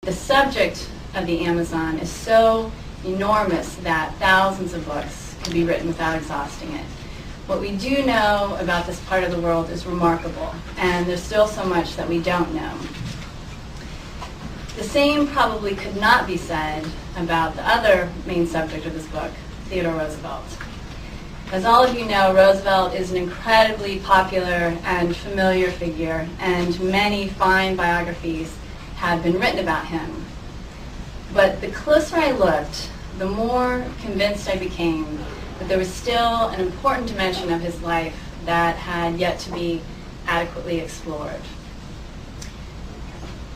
The subject of the Amazon is so enormous that thousands of books can be written without exhausting it. What we do know about this part of the world is remarkable, and there's still so much that we don't know. The same probably could not be said about the other main subject of this book, Theodore Roosevelt. As all of you know, Roosevelt is an incredibly popular and familiar figure, and many fine biographies have been written about him. But the closer I looked, the more convinced I became that there was still an important dimension of his life that had yet to be adequately explored.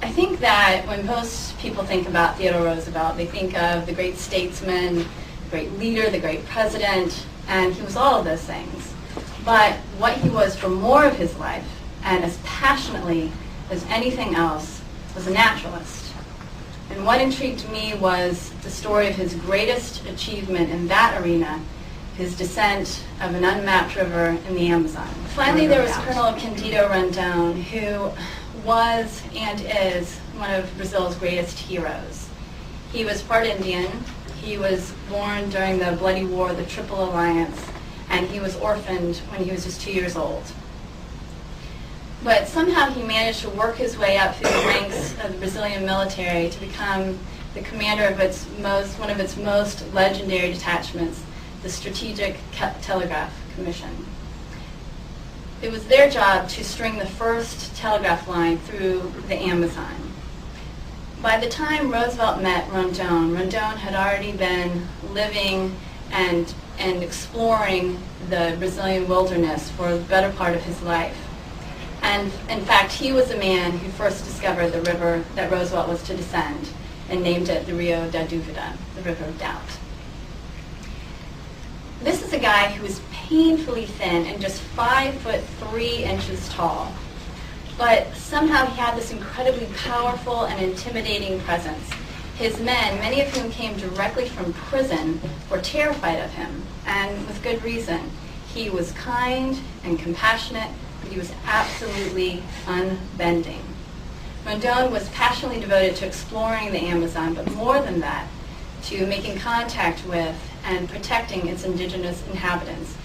I think that when most people think about Theodore Roosevelt, they think of the great statesman, the great leader, the great president, and he was all of those things. But what he was for more of his life, and as passionately as anything else, was a naturalist. And what intrigued me was the story of his greatest achievement in that arena, his descent of an unmapped river in the Amazon. Finally, there was Colonel Candido Rondon, who was and is one of Brazil's greatest heroes. He was part Indian. He was born during the bloody war, the Triple Alliance, and he was orphaned when he was just 2 years old. But somehow he managed to work his way up through the ranks of the Brazilian military to become the commander of one of its most legendary detachments, the Strategic Telegraph Commission. It was their job to string the first telegraph line through the Amazon. By the time Roosevelt met Rondon, Rondon had already been living and exploring the Brazilian wilderness for the better part of his life. And in fact, he was the man who first discovered the river that Roosevelt was to descend and named it the Rio da Dúvida, the River of Doubt. This is a guy who was painfully thin and just 5'3" tall. But somehow he had this incredibly powerful and intimidating presence. His men, many of whom came directly from prison, were terrified of him, and with good reason. He was kind and compassionate, but he was absolutely unbending. Rondon was passionately devoted to exploring the Amazon, but more than that, to making contact with and protecting its indigenous inhabitants,